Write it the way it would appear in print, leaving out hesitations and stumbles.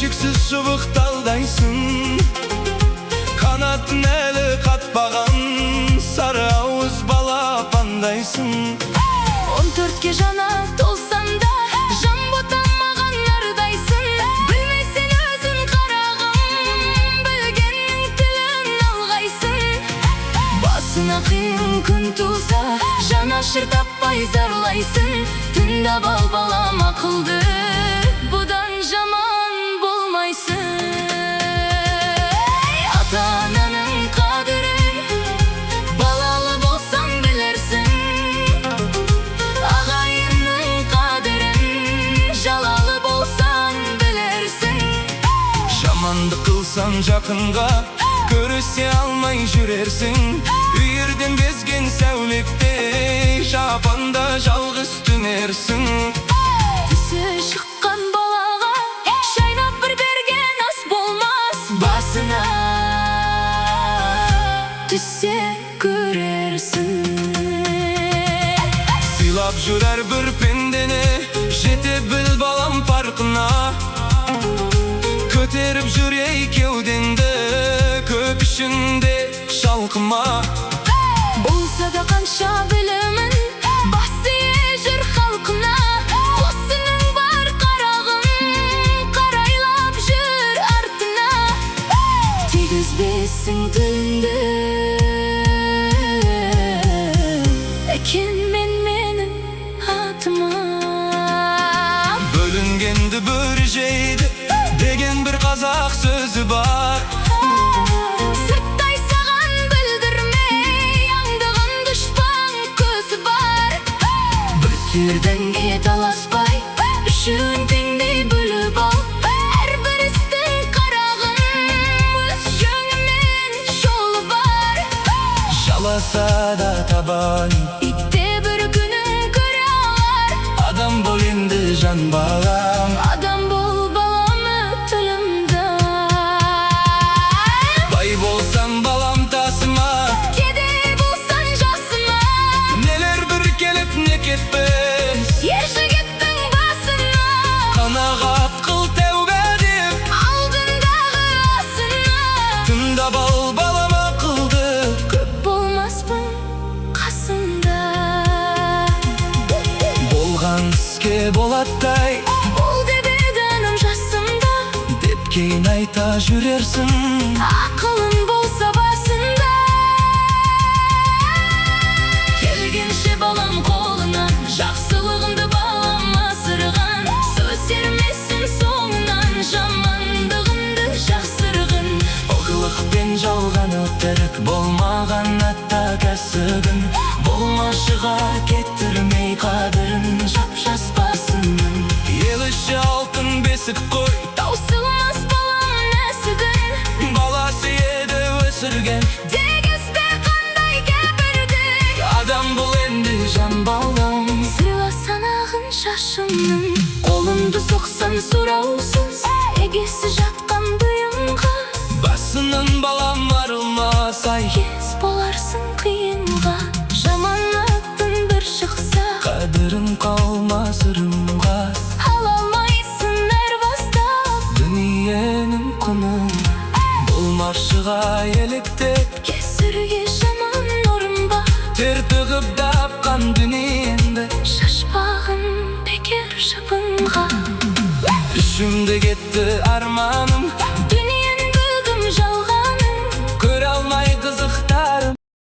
Ünsüksüz şubukdaldayсың, kanатын әлі қатпаған сары ауыз балапандайсың. 14-ке жана толсаң да жан ботамаған ардайсың. Білмесең өзің қарағым, білгеннің тілін алғайсың. Басына қиын күн туса, жанашыр таппай зарлайсың. Түнда балбалам ақылды, бұдан жаман болмайсың. Ата-ананың қадірін балалы болсаң білерсің. Ағайынның қадірін жалалы болсаң білерсің. Жамандық қылсаң жақынға көрісе алмай жүрерсің. Үйірден безген сәулектей жапанда жалғыз түнерсің. Түсі шыққан балаға шайнап бір берген ас болмас. Басына түссе көрерсің. Сыйлап жүрер бір пендені, жете біл балам парқына. Көтеріп жүрей кеудеңді, көп ішінде шалқыма. Болса да қанша білімін, басы ежір халқына. Осының бар қарағым, қарайлап жүр артына. Тигізбесің тіліңді, екенмен менің атыма. Бөлінгенді бір жейді деген бір қазақ сөзі бар. Сырттай саған білдірмей, аңдығын дұшпан көзі бар. Бүткерден кет аласпай, үшін теңдей бөліп ал. Әрбір істің қарағым, өз жөңімен жолы бар. Жаласа да табан, Итте бір күнін көре алар. адам бол енді жан балам. Адам бол балам өтілімді. Бай болсам балам тасыма, Кедей болсан жасыма. нелер бір келіп не кетпес. Ер жігіттің басына, Қанағат қыл тәубе деп, алдындағы асына. тыңда бал балам ақылды. Көп болмаспын қасында. Болған іске болаттай Бол деп еді анам жасымда. деп кейін айта жүрерсің. Ақылың болса басында. Келгенше балам қолынан, жақсылығыңды балам асырған. Сөз сермесін соңынан, жамандығыңды жақсырғын. Оғылық пен жалған өтірік болмаған атта кәсігін. Болмашыға кеттірмей қадірін, жап-жас басының. Ел іші алтын бесік қой, Таусылмас балам нәсігін. баласы еді өсірген. Дегізбе қандай кәпірдік. Адам бұл енді жан балам. Сыйла санағын шашымның. Қолымды соқсан сұраусыз, егесі жатқан бұйымға. Басынан балам арылмас ай, Кез боларсың қиынға. Жаманаттың бір шықса, қадірім қалмас ырымға. ала алмайсың әр бастап. Дүниенің құнын болмашыға еліктеп, Кесірге жаман ұрынба. тер төгіп дапқан дүниеңді. Шашпағын бекер шыбынға. Үшімді кетті арманым,